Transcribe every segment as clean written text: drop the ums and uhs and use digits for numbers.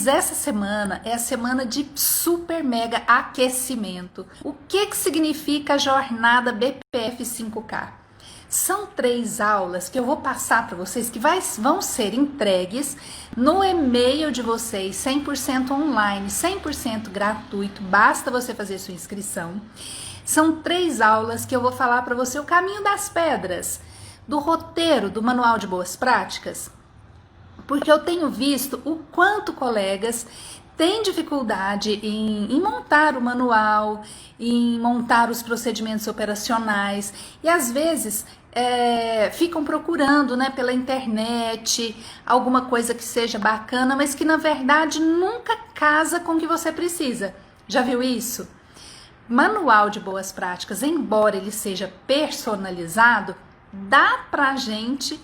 essa semana é a semana de super mega aquecimento. O que significa a jornada BPF 5K? São 3 aulas que eu vou passar para vocês que vão ser entregues no e-mail de vocês, 100% online, 100% gratuito, basta você fazer sua inscrição. São 3 aulas que eu vou falar para você o caminho das pedras, do roteiro do Manual de Boas Práticas, porque eu tenho visto o quanto colegas têm dificuldade em montar o manual, em montar os procedimentos operacionais e às vezes ficam procurando, né, pela internet alguma coisa que seja bacana, mas que na verdade nunca casa com o que você precisa. Já viu isso? Manual de Boas Práticas, embora ele seja personalizado, dá pra gente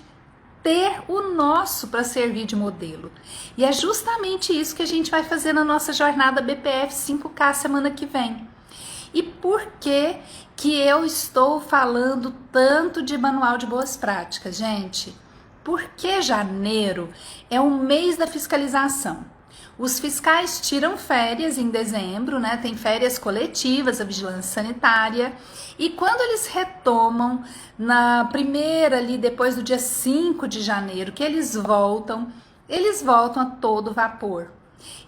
ter o nosso para servir de modelo. E é justamente isso que a gente vai fazer na nossa jornada BPF 5K semana que vem. E por que eu estou falando tanto de Manual de Boas Práticas, gente? Porque janeiro é o mês da fiscalização. Os fiscais tiram férias em dezembro, né? Tem férias coletivas, a vigilância sanitária. E quando eles retomam na primeira ali, depois do dia 5 de janeiro, que eles voltam a todo vapor.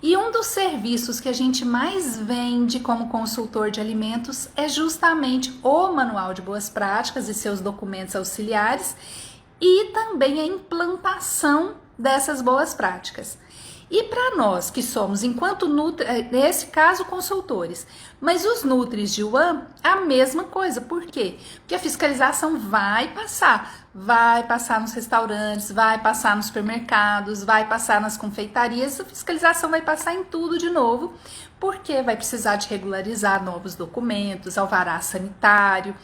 E um dos serviços que a gente mais vende como consultor de alimentos é justamente o Manual de Boas Práticas e seus documentos auxiliares e também a implantação dessas boas práticas. E para nós que somos, enquanto nesse caso, consultores, mas os Nutris de UAM, a mesma coisa. Por quê? Porque a fiscalização vai passar nos restaurantes, vai passar nos supermercados, vai passar nas confeitarias, a fiscalização vai passar em tudo de novo, porque vai precisar de regularizar novos documentos, alvará sanitário,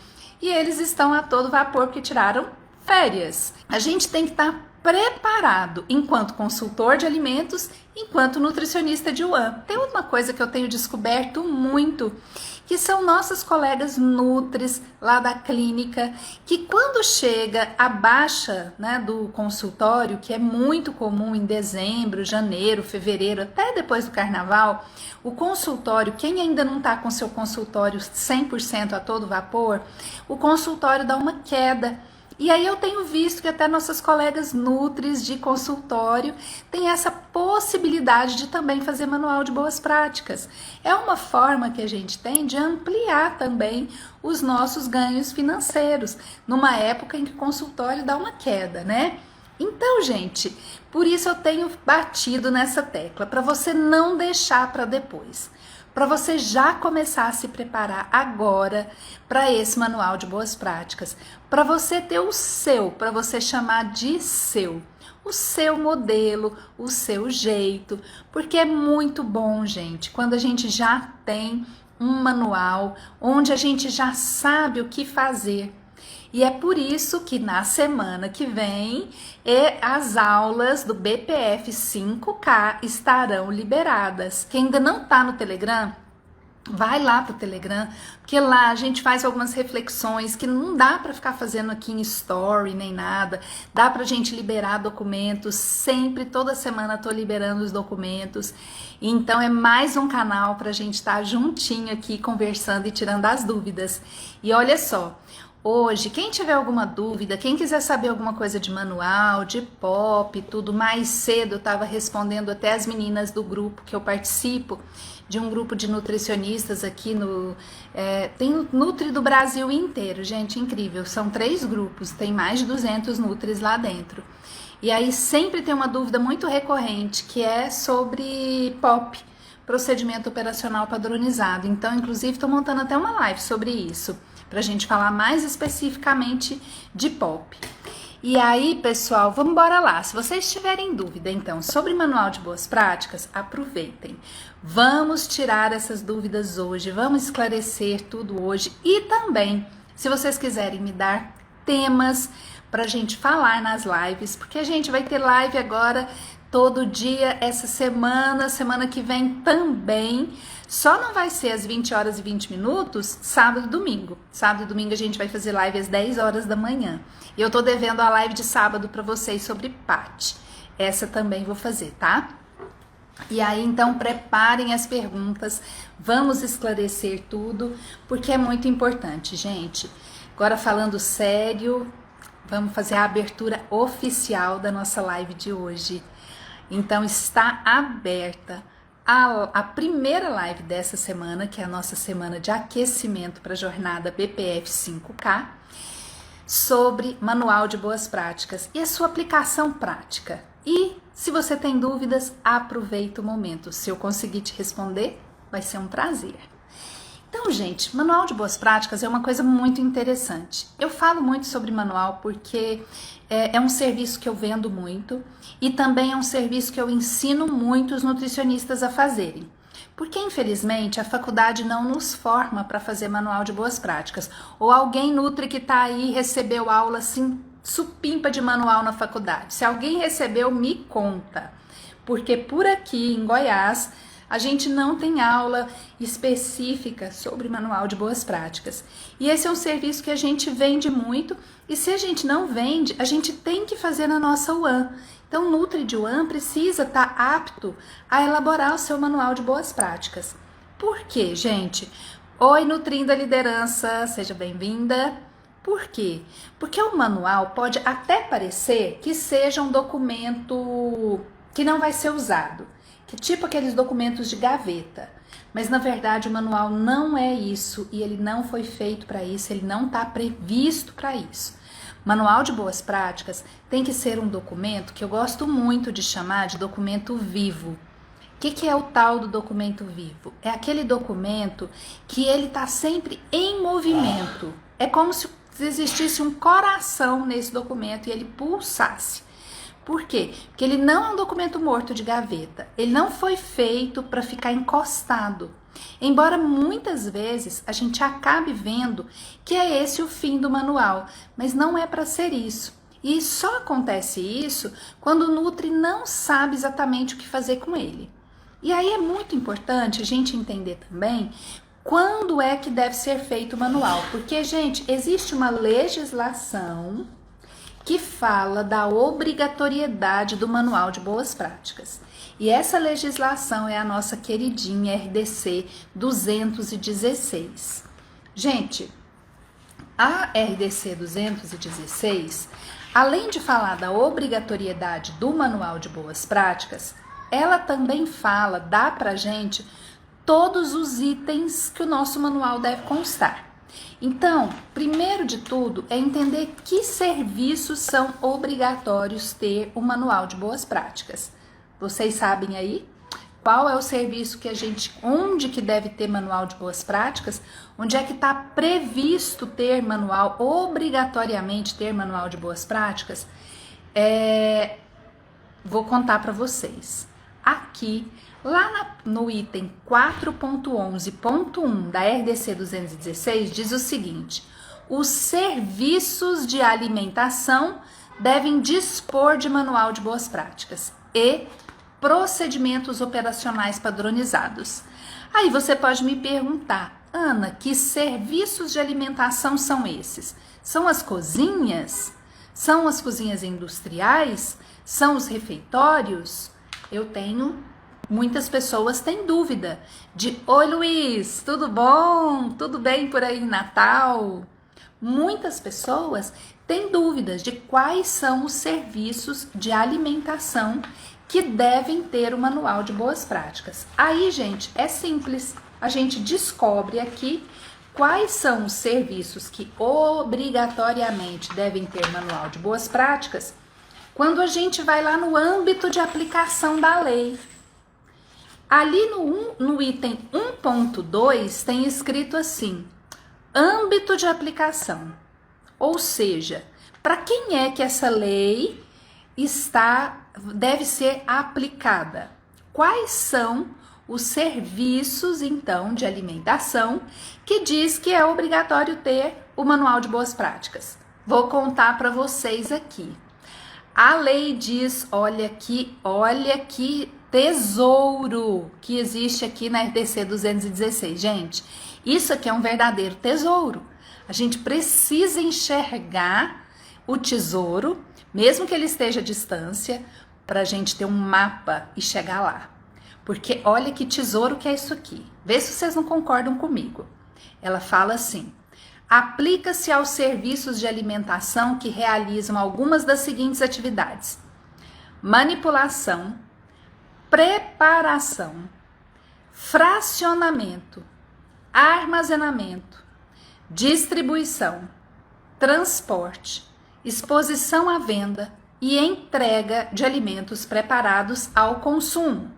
e eles estão a todo vapor porque tiraram férias. A gente tem que estar preparado enquanto consultor de alimentos, enquanto nutricionista de UAM. Tem uma coisa que eu tenho descoberto muito, que são nossas colegas nutris lá da clínica, que quando chega a baixa, né, do consultório, que é muito comum em dezembro, janeiro, fevereiro, até depois do carnaval, o consultório, quem ainda não está com seu consultório 100% a todo vapor, o consultório dá uma queda. E aí eu tenho visto que até nossas colegas nutris de consultório têm essa possibilidade de também fazer manual de boas práticas. É uma forma que a gente tem de ampliar também os nossos ganhos financeiros, numa época em que o consultório dá uma queda, né? Então, gente, por isso eu tenho batido nessa tecla, para você não deixar para depois. Para você já começar a se preparar agora para esse manual de boas práticas, para você ter o seu, para você chamar de seu, o seu modelo, o seu jeito, porque é muito bom, gente, quando a gente já tem um manual onde a gente já sabe o que fazer. E é por isso que na semana que vem as aulas do BPF 5K estarão liberadas. Quem ainda não está no Telegram, vai lá pro Telegram, porque lá a gente faz algumas reflexões que não dá para ficar fazendo aqui em story nem nada. Dá pra gente liberar documentos, sempre, toda semana tô liberando os documentos. Então é mais um canal pra gente estar juntinho aqui conversando e tirando as dúvidas. E olha só, hoje, quem tiver alguma dúvida, quem quiser saber alguma coisa de manual, de POP, tudo, mais cedo eu estava respondendo até as meninas do grupo que eu participo, de um grupo de nutricionistas aqui tem o Nutri do Brasil inteiro, gente, incrível, são 3 grupos, tem mais de 200 Nutris lá dentro. E aí sempre tem uma dúvida muito recorrente, que é sobre POP, procedimento operacional padronizado. Então, inclusive, estou montando até uma live sobre isso, para a gente falar mais especificamente de POP. E aí, pessoal, vamos embora lá. Se vocês tiverem dúvida, então, sobre manual de boas práticas, aproveitem. Vamos tirar essas dúvidas hoje, vamos esclarecer tudo hoje. E também, se vocês quiserem me dar temas para a gente falar nas lives, porque a gente vai ter live agora todo dia essa semana que vem também. Só não vai ser às 20 horas e 20 minutos, sábado e domingo. Sábado e domingo a gente vai fazer live às 10 horas da manhã. E eu tô devendo a live de sábado para vocês sobre PAT. Essa também vou fazer, tá? E aí, então, preparem as perguntas, vamos esclarecer tudo, porque é muito importante, gente. Agora, falando sério, vamos fazer a abertura oficial da nossa live de hoje. Então, está aberta a primeira live dessa semana, que é a nossa semana de aquecimento para a jornada BPF 5K, sobre manual de boas práticas e a sua aplicação prática. E se você tem dúvidas, aproveita o momento. Se eu conseguir te responder, vai ser um prazer. Então, gente, manual de boas práticas é uma coisa muito interessante. Eu falo muito sobre manual porque é um serviço que eu vendo muito e também é um serviço que eu ensino muito os nutricionistas a fazerem. Porque, infelizmente, a faculdade não nos forma para fazer manual de boas práticas. Ou alguém nutri que está aí recebeu aula assim, supimpa de manual na faculdade. Se alguém recebeu, me conta. Porque por aqui em Goiás, a gente não tem aula específica sobre manual de boas práticas. E esse é um serviço que a gente vende muito. E se a gente não vende, a gente tem que fazer na nossa UAM. Então, o Nutri de UAM precisa estar apto a elaborar o seu manual de boas práticas. Por quê, gente? Oi, Nutrindo a Liderança, seja bem-vinda. Por quê? Porque o manual pode até parecer que seja um documento que não vai ser usado, que tipo aqueles documentos de gaveta. Mas, na verdade, o manual não é isso e ele não foi feito para isso, ele não está previsto para isso. Manual de boas práticas tem que ser um documento que eu gosto muito de chamar de documento vivo. O que é o tal do documento vivo? É aquele documento que ele está sempre em movimento. É como se existisse um coração nesse documento e ele pulsasse. Por quê? Porque ele não é um documento morto de gaveta. Ele não foi feito para ficar encostado. Embora muitas vezes a gente acabe vendo que é esse o fim do manual, mas não é para ser isso. E só acontece isso quando o Nutri não sabe exatamente o que fazer com ele. E aí é muito importante a gente entender também quando é que deve ser feito o manual, porque, gente, existe uma legislação que fala da obrigatoriedade do manual de boas práticas. E essa legislação é a nossa queridinha RDC 216. Gente, a RDC 216, além de falar da obrigatoriedade do manual de boas práticas, ela também fala, dá pra gente todos os itens que o nosso manual deve constar. Então, primeiro de tudo é entender que serviços são obrigatórios ter o manual de boas práticas. Vocês sabem aí qual é o serviço que onde que deve ter manual de boas práticas? Onde é que está previsto ter manual, obrigatoriamente ter manual de boas práticas? Vou contar para vocês. Aqui, lá no item 4.11.1 da RDC 216, diz o seguinte: os serviços de alimentação devem dispor de manual de boas práticas e procedimentos operacionais padronizados. Aí você pode me perguntar, Ana, que serviços de alimentação são esses? São as cozinhas? São as cozinhas industriais? São os refeitórios? Muitas pessoas têm dúvida de: oi, Luiz, tudo bom? Tudo bem por aí em Natal? Muitas pessoas têm dúvidas de quais são os serviços de alimentação que devem ter o manual de boas práticas. Aí, gente, é simples. A gente descobre aqui quais são os serviços que obrigatoriamente devem ter manual de boas práticas quando a gente vai lá no âmbito de aplicação da lei. Ali no item 1.2 tem escrito assim: âmbito de aplicação. Ou seja, para quem é que essa lei deve ser aplicada? Quais são os serviços, então, de alimentação que diz que é obrigatório ter o manual de boas práticas? Vou contar para vocês aqui. A lei diz, olha que tesouro que existe aqui na RDC 216. Gente, isso aqui é um verdadeiro tesouro. A gente precisa enxergar o tesouro, mesmo que ele esteja à distância, para a gente ter um mapa e chegar lá. Porque olha que tesouro que é isso aqui. Vê se vocês não concordam comigo. Ela fala assim: aplica-se aos serviços de alimentação que realizam algumas das seguintes atividades: manipulação, preparação, fracionamento, armazenamento, distribuição, transporte, exposição à venda e entrega de alimentos preparados ao consumo.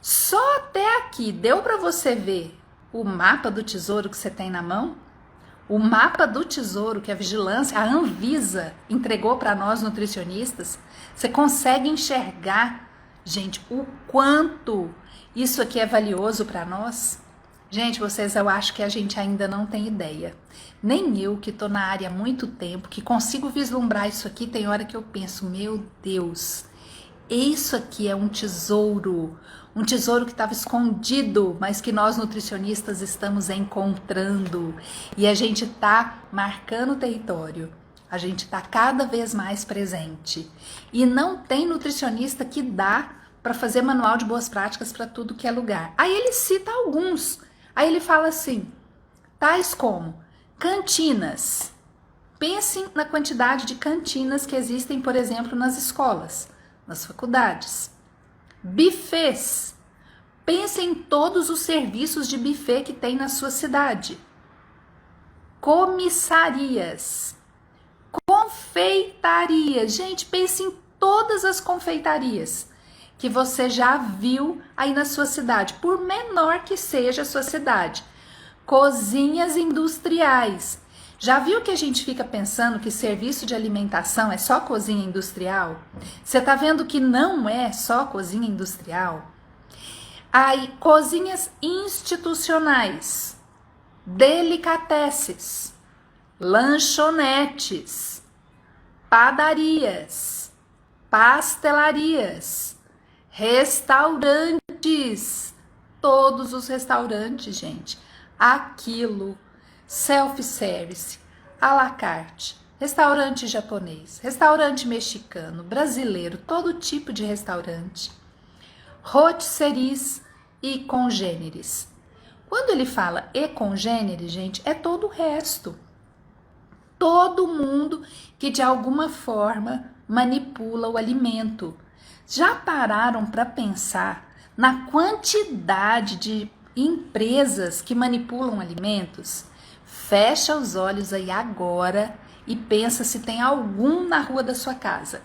Só até aqui deu para você ver o mapa do tesouro que você tem na mão? O mapa do tesouro que a vigilância, a Anvisa, entregou para nós nutricionistas? Você consegue enxergar, gente, o quanto isso aqui é valioso para nós? Gente, eu acho que a gente ainda não tem ideia. Nem eu, que tô na área há muito tempo, que consigo vislumbrar isso aqui, tem hora que eu penso, meu Deus, isso aqui é um tesouro que estava escondido, mas que nós nutricionistas estamos encontrando. E a gente tá marcando o território, a gente tá cada vez mais presente. E não tem nutricionista que dá para fazer manual de boas práticas para tudo que é lugar. Aí ele cita alguns. Aí ele fala assim, tais como cantinas. Pensem na quantidade de cantinas que existem, por exemplo, nas escolas, nas faculdades. Buffets. Pensem em todos os serviços de buffet que tem na sua cidade. Comissarias. Confeitarias. Gente, pense em todas as confeitarias que você já viu aí na sua cidade, por menor que seja a sua cidade. Cozinhas industriais. Já viu que a gente fica pensando que serviço de alimentação é só cozinha industrial? Você tá vendo que não é só cozinha industrial? Aí, cozinhas institucionais, delicatessen, lanchonetes, padarias, pastelarias, restaurantes, todos os restaurantes, gente, aquilo, self-service, à la carte, restaurante japonês, restaurante mexicano, brasileiro, todo tipo de restaurante, rotisseries e congêneres. Quando ele fala e congêneres, gente, é todo o resto. Todo mundo que de alguma forma manipula o alimento. Já pararam para pensar na quantidade de empresas que manipulam alimentos? Fecha os olhos aí agora e pensa se tem algum na rua da sua casa.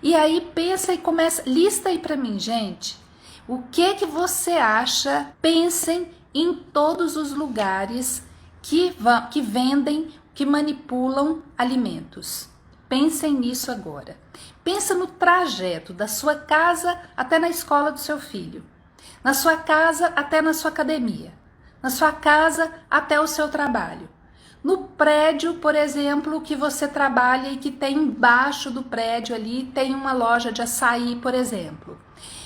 E aí pensa e começa, lista aí para mim, gente. O que você acha? Pensem em todos os lugares que vendem, que manipulam alimentos. Pensem nisso agora. Pensa no trajeto da sua casa até na escola do seu filho, na sua casa até na sua academia, na sua casa até o seu trabalho, no prédio, por exemplo, que você trabalha e que tem embaixo do prédio ali, tem uma loja de açaí, por exemplo.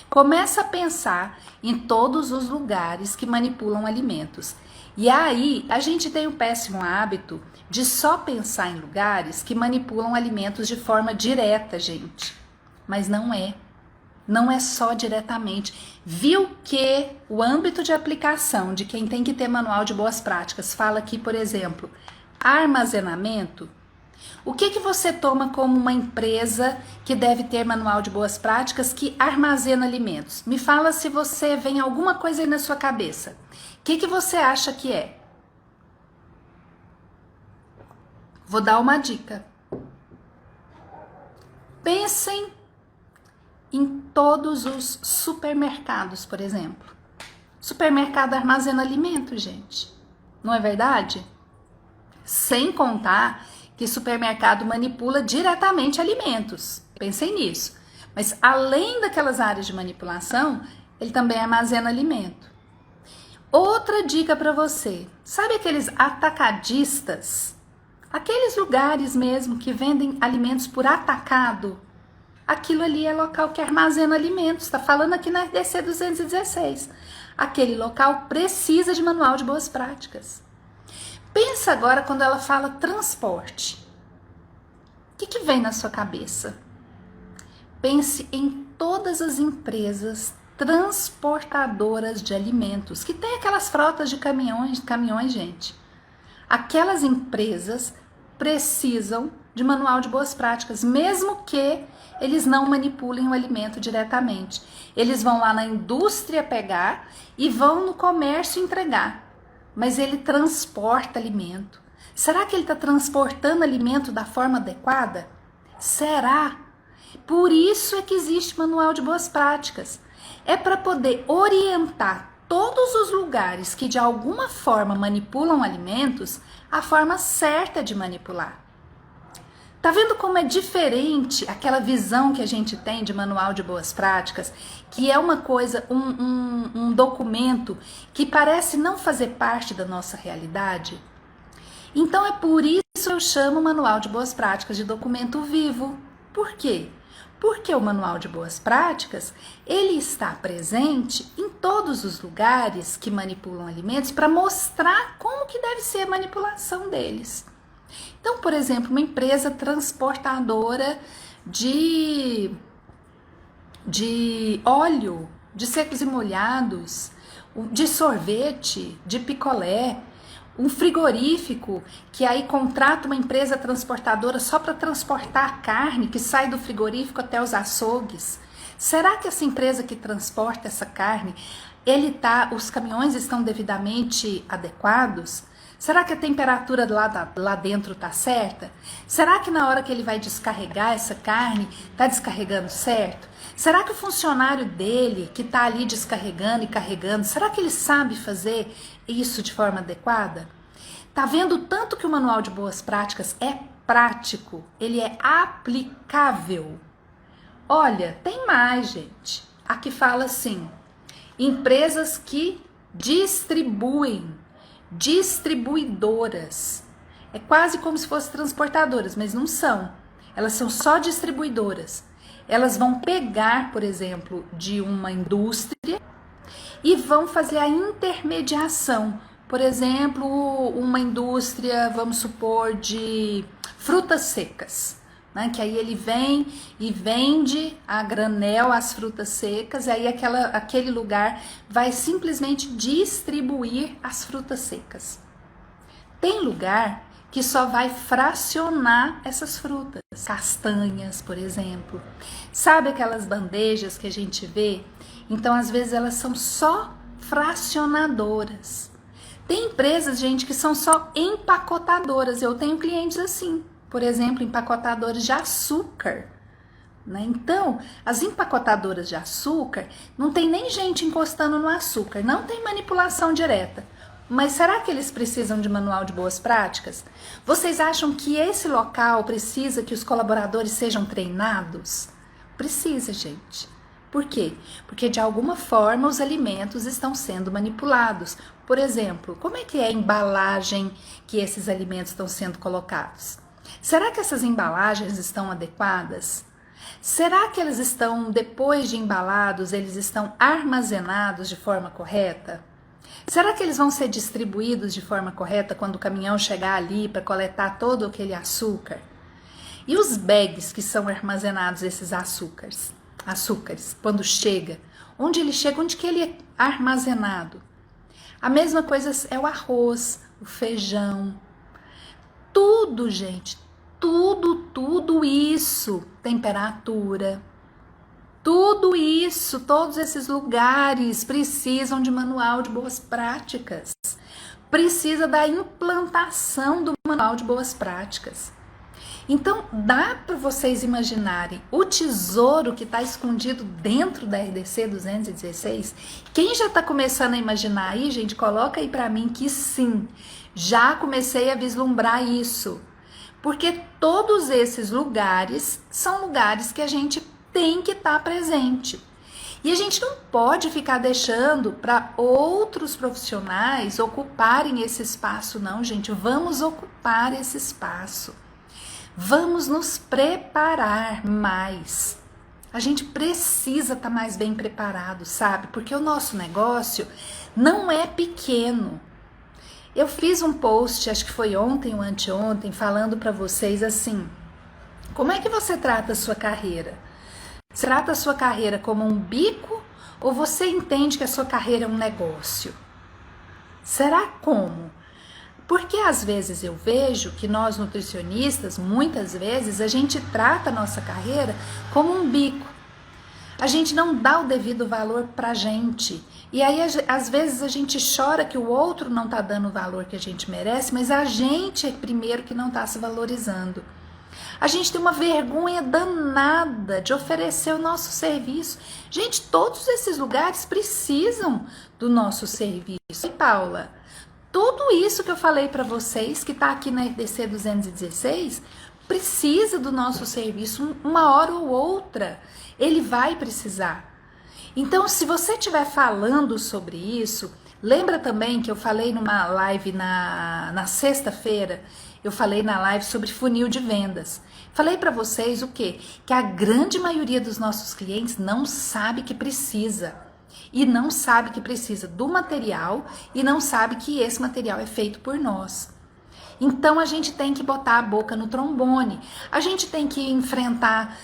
Começa a pensar em todos os lugares que manipulam alimentos. E aí, a gente tem o péssimo hábito de só pensar em lugares que manipulam alimentos de forma direta, gente. Mas não é. Não é só diretamente. Viu que o âmbito de aplicação de quem tem que ter manual de boas práticas fala aqui, por exemplo, armazenamento? O que você toma como uma empresa que deve ter manual de boas práticas que armazena alimentos? Me fala se você vem alguma coisa aí na sua cabeça. O que você acha que é? Vou dar uma dica. Pensem em todos os supermercados, por exemplo. Supermercado armazena alimentos, gente. Não é verdade? Sem contar que supermercado manipula diretamente alimentos. Pensem nisso. Mas além daquelas áreas de manipulação, ele também armazena alimento. Outra dica para você. Sabe aqueles atacadistas? Aqueles lugares mesmo que vendem alimentos por atacado? Aquilo ali é local que armazena alimentos. Está falando aqui na RDC 216. Aquele local precisa de manual de boas práticas. Pensa agora quando ela fala transporte. O que vem na sua cabeça? Pense em todas as empresas transportadoras de alimentos, que tem aquelas frotas de caminhões, gente. Aquelas empresas precisam de manual de boas práticas, mesmo que eles não manipulem o alimento diretamente. Eles vão lá na indústria pegar e vão no comércio entregar, mas ele transporta alimento. Será que ele está transportando alimento da forma adequada? Será? Por isso é que existe manual de boas práticas. É para poder orientar todos os lugares que de alguma forma manipulam alimentos a forma certa de manipular. Tá vendo como é diferente aquela visão que a gente tem de manual de boas práticas, que é uma coisa, um documento que parece não fazer parte da nossa realidade? Então é por isso que eu chamo o manual de boas práticas de documento vivo. Por quê? Porque o manual de boas práticas, ele está presente em todos os lugares que manipulam alimentos para mostrar como que deve ser a manipulação deles. Então, por exemplo, uma empresa transportadora de óleo, de secos e molhados, de sorvete, de picolé, um frigorífico que aí contrata uma empresa transportadora só para transportar a carne que sai do frigorífico até os açougues. Será que essa empresa que transporta essa carne, os caminhões estão devidamente adequados? Será que a temperatura lá dentro está certa? Será que na hora que ele vai descarregar essa carne, está descarregando certo? Será que o funcionário dele, que está ali descarregando e carregando, será que ele sabe fazer isso de forma adequada? Tá vendo tanto que o manual de boas práticas é prático, ele é aplicável? Olha, tem mais, gente. Aqui fala assim, empresas que distribuidoras. É quase como se fossem transportadoras, mas não são. Elas são só distribuidoras. Elas vão pegar, por exemplo, de uma indústria e vão fazer a intermediação. Por exemplo, uma indústria, vamos supor, de frutas secas, né? Que aí ele vem e vende a granel as frutas secas, e aí aquele lugar vai simplesmente distribuir as frutas secas. Tem lugar que só vai fracionar essas frutas, castanhas, por exemplo. Sabe aquelas bandejas que a gente vê? Então, às vezes, elas são só fracionadoras. Tem empresas, gente, que são só empacotadoras. Eu tenho clientes assim, por exemplo, empacotadores de açúcar. Né? Então, as empacotadoras de açúcar, não tem nem gente encostando no açúcar, não tem manipulação direta. Mas será que eles precisam de manual de boas práticas? Vocês acham que esse local precisa que os colaboradores sejam treinados? Precisa, gente. Por quê? Porque de alguma forma os alimentos estão sendo manipulados. Por exemplo, como é que é a embalagem que esses alimentos estão sendo colocados? Será que essas embalagens estão adequadas? Será que eles estão, depois de embalados, eles estão armazenados de forma correta? Será que eles vão ser distribuídos de forma correta quando o caminhão chegar ali para coletar todo aquele açúcar? E os bags que são armazenados, esses açúcares, quando chega? Onde ele chega? Onde que ele é armazenado? A mesma coisa é o arroz, o feijão. Tudo, gente, tudo isso, temperatura, tudo isso, todos esses lugares precisam de manual de boas práticas. Precisa da implantação do manual de boas práticas. Então, dá para vocês imaginarem o tesouro que está escondido dentro da RDC 216? Quem já está começando a imaginar aí, gente, coloca aí para mim que sim, já comecei a vislumbrar isso. Porque todos esses lugares são lugares que a gente tem que estar presente. E a gente não pode ficar deixando para outros profissionais ocuparem esse espaço, não, gente. Vamos ocupar esse espaço. Vamos nos preparar mais. A gente precisa estar mais bem preparado, sabe? Porque o nosso negócio não é pequeno. Eu fiz um post, acho que foi ontem ou anteontem, falando para vocês assim: como é que você trata a sua carreira? Você trata a sua carreira como um bico Ou você entende que a sua carreira é um negócio? Será como? Porque às vezes eu vejo que nós nutricionistas, muitas vezes, a gente trata a nossa carreira como um bico. A gente não dá o devido valor pra gente. E aí, às vezes, a gente chora que o outro não tá dando o valor que a gente merece, mas a gente é primeiro que não tá se valorizando. A gente tem uma vergonha danada de oferecer o nosso serviço. Gente, todos esses lugares precisam do nosso serviço. E Paula, tudo isso que eu falei para vocês, que está aqui na RDC 216, precisa do nosso serviço. Uma hora ou outra, ele vai precisar. Então, se você estiver falando sobre isso, lembra também que eu falei numa live na sexta-feira, eu falei na live sobre funil de vendas. Falei para vocês o quê? Que a grande maioria dos nossos clientes não sabe que precisa. E não sabe que precisa do material e não sabe que esse material é feito por nós. Então a gente tem que botar a boca no trombone, a gente tem que enfrentar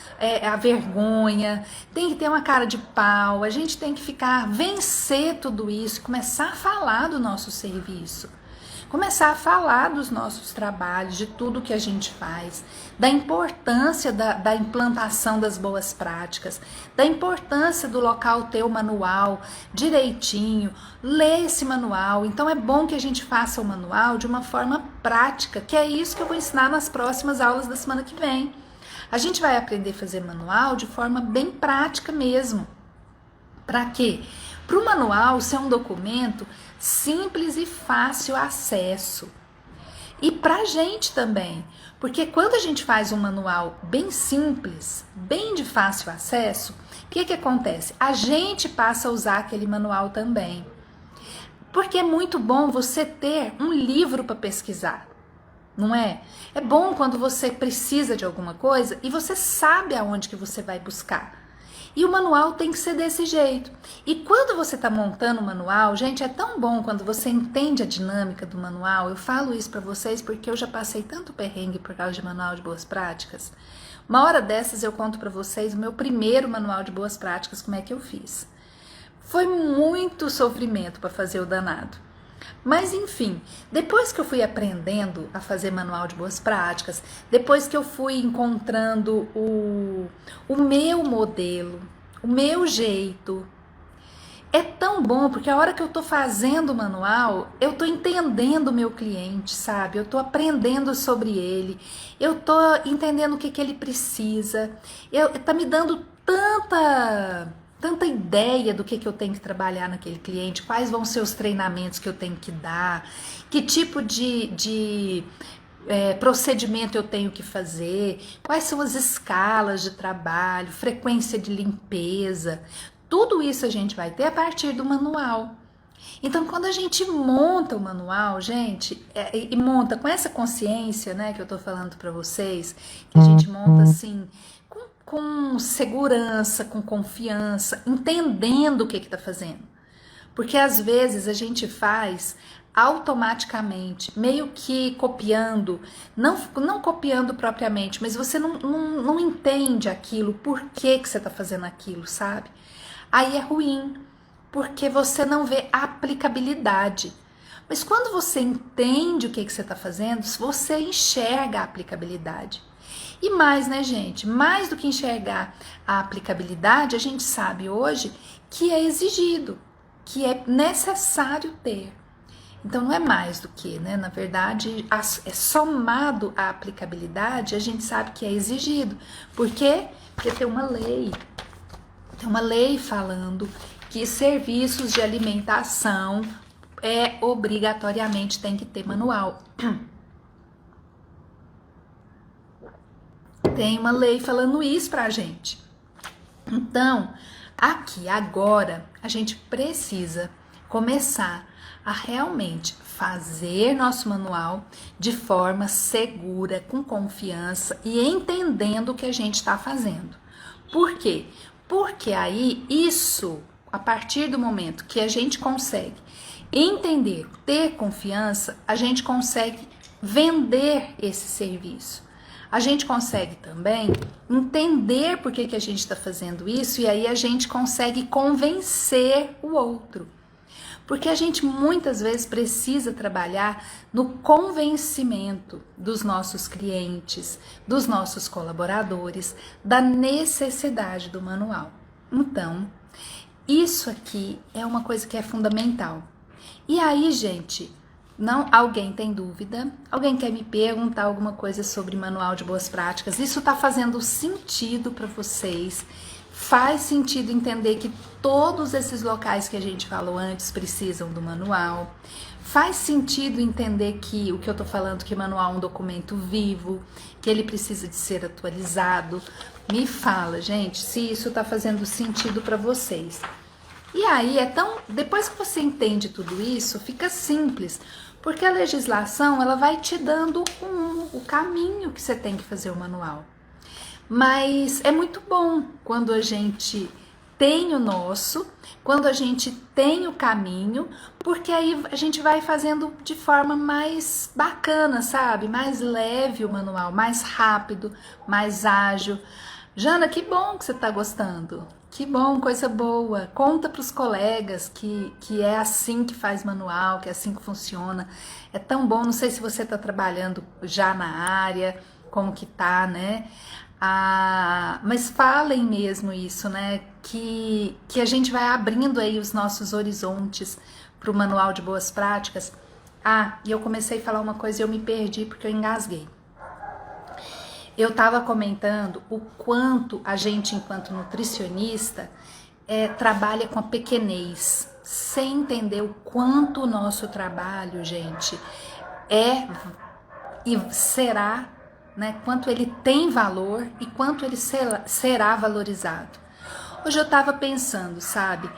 a vergonha, tem que ter uma cara de pau, a gente tem que vencer tudo isso, começar a falar do nosso serviço. Começar a falar dos nossos trabalhos, de tudo que a gente faz, da importância da implantação das boas práticas, da importância do local ter o manual direitinho, ler esse manual. Então é bom que a gente faça o manual de uma forma prática, que é isso que eu vou ensinar nas próximas aulas da semana que vem. A gente vai aprender a fazer manual de forma bem prática mesmo. Para quê? Para o manual ser um documento simples e fácil acesso. E para a gente também, porque quando a gente faz um manual bem simples, bem de fácil acesso, o que acontece? A gente passa a usar aquele manual também. Porque é muito bom você ter um livro para pesquisar, não é? É bom quando você precisa de alguma coisa e você sabe aonde que você vai buscar. E o manual tem que ser desse jeito. E quando você está montando o manual, gente, é tão bom quando você entende a dinâmica do manual. Eu falo isso para vocês porque eu já passei tanto perrengue por causa de manual de boas práticas. Uma hora dessas eu conto para vocês o meu primeiro manual de boas práticas, como é que eu fiz. Foi muito sofrimento para fazer o danado. Mas enfim, depois que eu fui aprendendo a fazer manual de boas práticas, depois que eu fui encontrando o meu modelo, o meu jeito, é tão bom, porque a hora que eu tô fazendo o manual, eu tô entendendo o meu cliente, sabe? Eu tô aprendendo sobre ele, eu tô entendendo o que ele precisa, tá me dando tanta ideia do que eu tenho que trabalhar naquele cliente, quais vão ser os treinamentos que eu tenho que dar, que tipo de procedimento eu tenho que fazer, quais são as escalas de trabalho, frequência de limpeza, tudo isso a gente vai ter a partir do manual. Então, quando a gente monta o manual, gente, e monta com essa consciência, né, que eu tô falando para vocês, que a gente monta assim, com segurança, com confiança, entendendo o que está fazendo. Porque às vezes a gente faz automaticamente, meio que copiando, não copiando propriamente, mas você não entende aquilo, por que você está fazendo aquilo, sabe? Aí é ruim, porque você não vê aplicabilidade. Mas quando você entende o que você está fazendo, você enxerga a aplicabilidade. E mais, né, gente? Mais do que enxergar a aplicabilidade, a gente sabe hoje que é exigido, que é necessário ter. Então, não é mais do que, né? Na verdade, é somado à aplicabilidade, a gente sabe que é exigido. Por quê? Porque tem uma lei. Tem uma lei falando que serviços de alimentação obrigatoriamente tem que ter manual. Tem uma lei falando isso pra gente. Então, aqui, agora, a gente precisa começar a realmente fazer nosso manual de forma segura, com confiança e entendendo o que a gente está fazendo. Por quê? Porque aí, isso, a partir do momento que a gente consegue entender, ter confiança, a gente consegue vender esse serviço. a gente consegue também entender por que a gente está fazendo isso e aí a gente consegue convencer o outro. Porque a gente muitas vezes precisa trabalhar no convencimento dos nossos clientes, dos nossos colaboradores, da necessidade do manual. Então, isso aqui é uma coisa que é fundamental. E aí, gente, alguém tem dúvida? Alguém quer me perguntar alguma coisa sobre manual de boas práticas? Isso está fazendo sentido para vocês? Faz sentido entender que todos esses locais que a gente falou antes precisam do manual? Faz sentido entender que o que eu tô falando, que manual é um documento vivo, que ele precisa de ser atualizado? Me fala, gente, se isso tá fazendo sentido para vocês. E aí, depois que você entende tudo isso, fica simples, porque a legislação, ela vai te dando o caminho que você tem que fazer o manual. Mas é muito bom quando a gente tem o nosso, quando a gente tem o caminho, porque aí a gente vai fazendo de forma mais bacana, sabe? Mais leve o manual, mais rápido, mais ágil. Jana, que bom que você tá gostando. Que bom, coisa boa. Conta para os colegas que é assim que faz manual, que é assim que funciona. É tão bom, não sei se você tá trabalhando já na área, como que tá, né? Mas falem mesmo isso, né? Que a gente vai abrindo aí os nossos horizontes para o manual de boas práticas. E eu comecei a falar uma coisa e eu me perdi porque eu engasguei. Eu estava comentando o quanto a gente, enquanto nutricionista, trabalha com a pequenez, sem entender o quanto o nosso trabalho, gente, é e será, né, quanto ele tem valor e quanto ele será valorizado. Hoje eu estava pensando, sabe,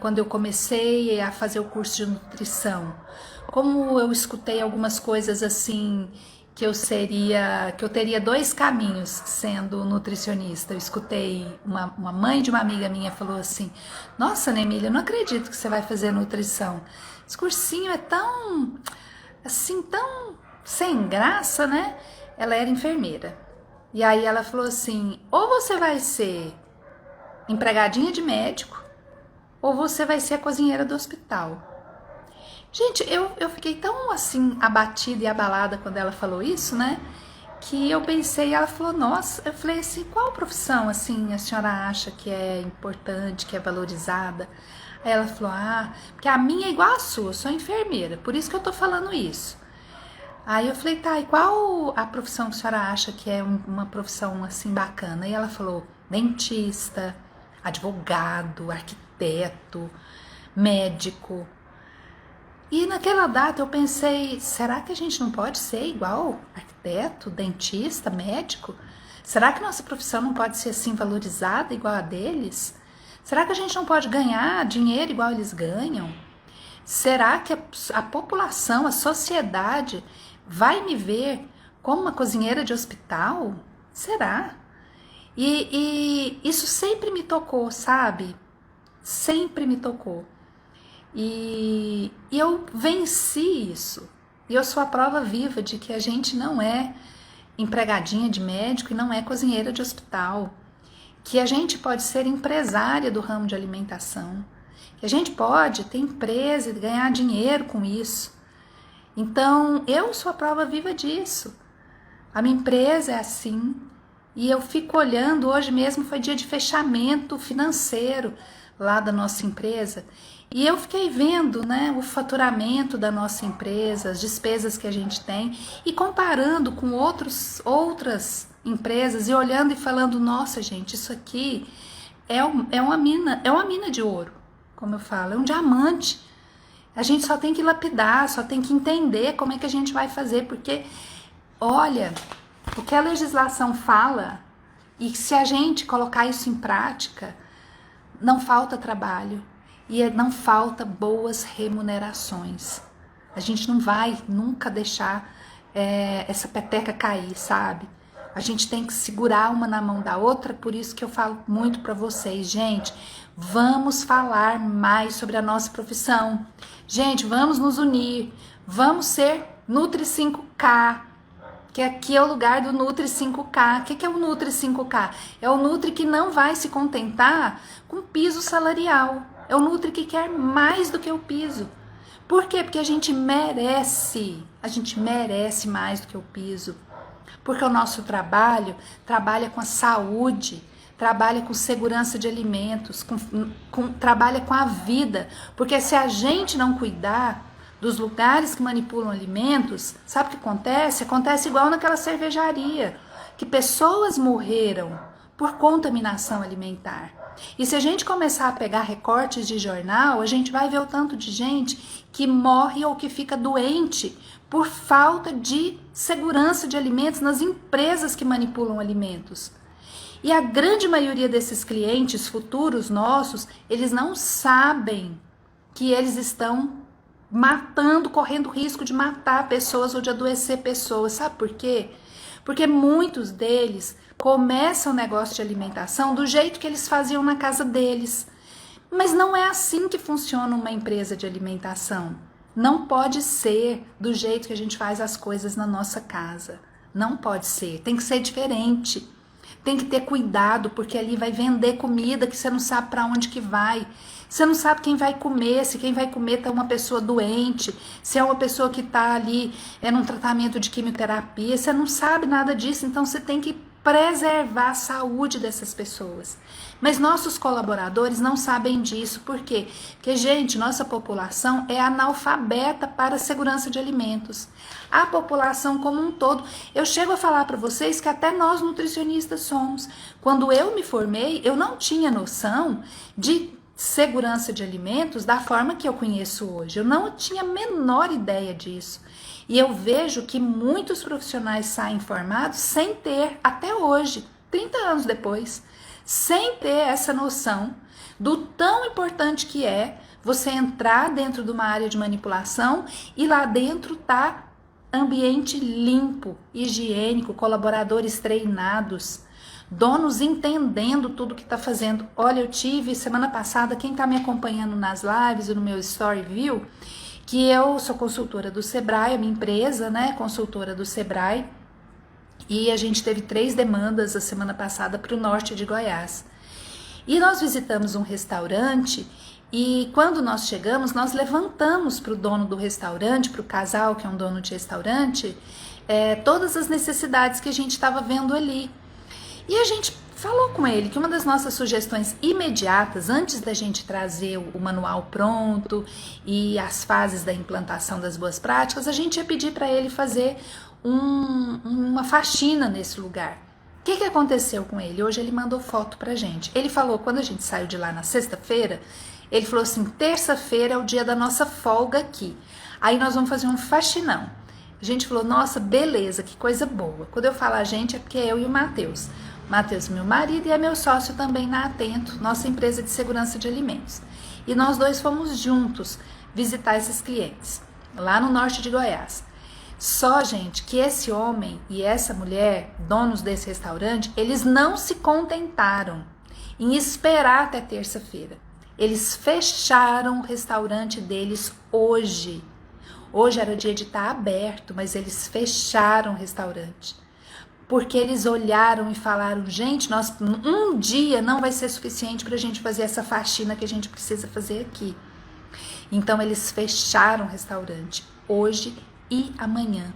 quando eu comecei a fazer o curso de nutrição, como eu escutei algumas coisas assim, que eu teria dois caminhos sendo nutricionista. Eu escutei uma mãe de uma amiga minha falou assim: nossa, Nemília, eu não acredito que você vai fazer nutrição. Esse cursinho é tão sem graça, né? Ela era enfermeira. E aí ela falou assim: ou você vai ser empregadinha de médico, ou você vai ser a cozinheira do hospital. Gente, eu fiquei tão assim abatida e abalada quando ela falou isso, né? Que eu pensei, ela falou, nossa, eu falei assim, qual profissão assim a senhora acha que é importante, que é valorizada? Aí ela falou, porque a minha é igual a sua, eu sou enfermeira, por isso que eu tô falando isso. Aí eu falei, tá, e qual a profissão que a senhora acha que é uma profissão assim bacana? E ela falou, dentista, advogado, arquiteto, médico. E naquela data eu pensei, será que a gente não pode ser igual arquiteto, dentista, médico? Será que nossa profissão não pode ser assim valorizada igual a deles? Será que a gente não pode ganhar dinheiro igual eles ganham? Será que a população, a sociedade vai me ver como uma cozinheira de hospital? Será? E isso sempre me tocou, sabe? Sempre me tocou. E eu venci isso. E eu sou a prova viva de que a gente não é empregadinha de médico e não é cozinheira de hospital. Que a gente pode ser empresária do ramo de alimentação. Que a gente pode ter empresa e ganhar dinheiro com isso. Então, eu sou a prova viva disso. A minha empresa é assim. E eu fico olhando, hoje mesmo foi dia de fechamento financeiro lá da nossa empresa. E eu fiquei vendo, né, o faturamento da nossa empresa, as despesas que a gente tem e comparando com outras empresas e olhando e falando, nossa gente, isso aqui é uma mina de ouro, como eu falo, é um diamante. A gente só tem que lapidar, só tem que entender como é que a gente vai fazer, porque, olha, o que a legislação fala, e se a gente colocar isso em prática, não falta trabalho. E não falta boas remunerações. A gente não vai nunca deixar essa peteca cair, sabe? A gente tem que segurar uma na mão da outra, por isso que eu falo muito para vocês, gente, vamos falar mais sobre a nossa profissão. Gente, vamos nos unir, vamos ser Nutri 5K, que aqui é o lugar do Nutri 5K. O que é o Nutri 5K? É o Nutri que não vai se contentar com piso salarial. É o Nutri que quer mais do que o piso. Por quê? Porque a gente merece mais do que o piso. Porque o nosso trabalho trabalha com a saúde, trabalha com segurança de alimentos, trabalha com a vida. Porque se a gente não cuidar dos lugares que manipulam alimentos, sabe o que acontece? Acontece igual naquela cervejaria, que pessoas morreram por contaminação alimentar. E se a gente começar a pegar recortes de jornal, a gente vai ver o tanto de gente que morre ou que fica doente por falta de segurança de alimentos nas empresas que manipulam alimentos. E a grande maioria desses clientes futuros nossos, eles não sabem que eles estão matando, correndo risco de matar pessoas ou de adoecer pessoas. Sabe por quê? Porque muitos deles começam o negócio de alimentação do jeito que eles faziam na casa deles. Mas não é assim que funciona uma empresa de alimentação. Não pode ser do jeito que a gente faz as coisas na nossa casa. Não pode ser. Tem que ser diferente. Tem que ter cuidado, porque ali vai vender comida que você não sabe para onde que vai. Você não sabe quem vai comer, se quem vai comer tá uma pessoa doente, se é uma pessoa que tá ali num tratamento de quimioterapia, você não sabe nada disso, então você tem que preservar a saúde dessas pessoas. Mas nossos colaboradores não sabem disso, por quê? Porque, gente, nossa população é analfabeta para a segurança de alimentos. A população como um todo. Eu chego a falar para vocês que até nós nutricionistas somos. Quando eu me formei, eu não tinha noção de segurança de alimentos da forma que eu conheço hoje. Eu não tinha a menor ideia disso. E eu vejo que muitos profissionais saem formados sem ter, até hoje, 30 anos depois, sem ter essa noção do tão importante que é você entrar dentro de uma área de manipulação e lá dentro tá ambiente limpo, higiênico, colaboradores treinados, donos entendendo tudo que está fazendo. Olha, eu tive semana passada, quem está me acompanhando nas lives e no meu story viu, que eu sou consultora do Sebrae, a minha empresa, né, consultora do Sebrae, e a gente teve 3 demandas a semana passada para o norte de Goiás. E nós visitamos um restaurante e quando nós chegamos, nós levantamos para o dono do restaurante, para o casal que é um dono de restaurante, todas as necessidades que a gente estava vendo ali. E a gente falou com ele que uma das nossas sugestões imediatas, antes da gente trazer o manual pronto e as fases da implantação das boas práticas, a gente ia pedir para ele fazer uma faxina nesse lugar. O que aconteceu com ele? Hoje ele mandou foto pra gente. Ele falou, quando a gente saiu de lá na sexta-feira, ele falou assim, terça-feira é o dia da nossa folga aqui. Aí nós vamos fazer um faxinão. A gente falou, nossa, beleza, que coisa boa. Quando eu falo a gente é porque é eu e o Matheus. Matheus, meu marido, e é meu sócio também na Atento, nossa empresa de segurança de alimentos. E nós dois fomos juntos visitar esses clientes, lá no norte de Goiás. Só, gente, que esse homem e essa mulher, donos desse restaurante, eles não se contentaram em esperar até terça-feira. Eles fecharam o restaurante deles hoje. Hoje era dia de estar aberto, mas eles fecharam o restaurante. Porque eles olharam e falaram, gente, um dia não vai ser suficiente para a gente fazer essa faxina que a gente precisa fazer aqui. Então eles fecharam o restaurante hoje e amanhã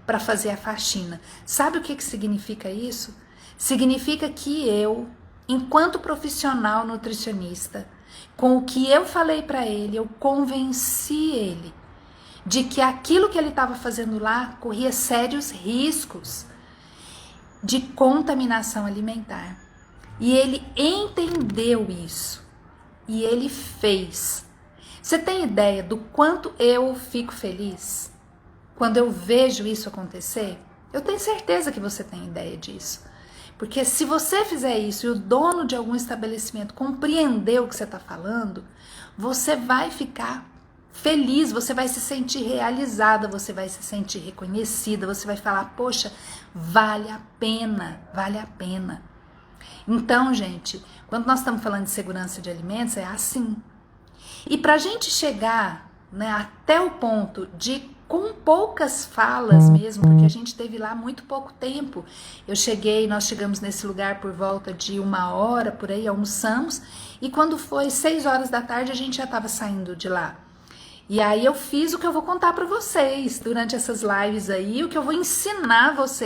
para fazer a faxina. Sabe o que significa isso? Significa que eu, enquanto profissional nutricionista, com o que eu falei para ele, eu convenci ele de que aquilo que ele estava fazendo lá corria sérios riscos de contaminação alimentar. E ele entendeu isso. E ele fez. Você tem ideia do quanto eu fico feliz quando eu vejo isso acontecer? Eu tenho certeza que você tem ideia disso. Porque se você fizer isso e o dono de algum estabelecimento compreender o que você está falando, você vai ficar feliz, você vai se sentir realizada, você vai se sentir reconhecida, você vai falar, poxa, vale a pena, vale a pena. Então, gente, quando nós estamos falando de segurança de alimentos, é assim. E para a gente chegar, né, até o ponto de com poucas falas mesmo, porque a gente teve lá muito pouco tempo. Nós chegamos nesse lugar por volta de 1 hora, por aí, almoçamos, e quando foi 6 horas da tarde, a gente já estava saindo de lá. E aí eu fiz o que eu vou contar para vocês durante essas lives aí, o que eu vou ensinar vocês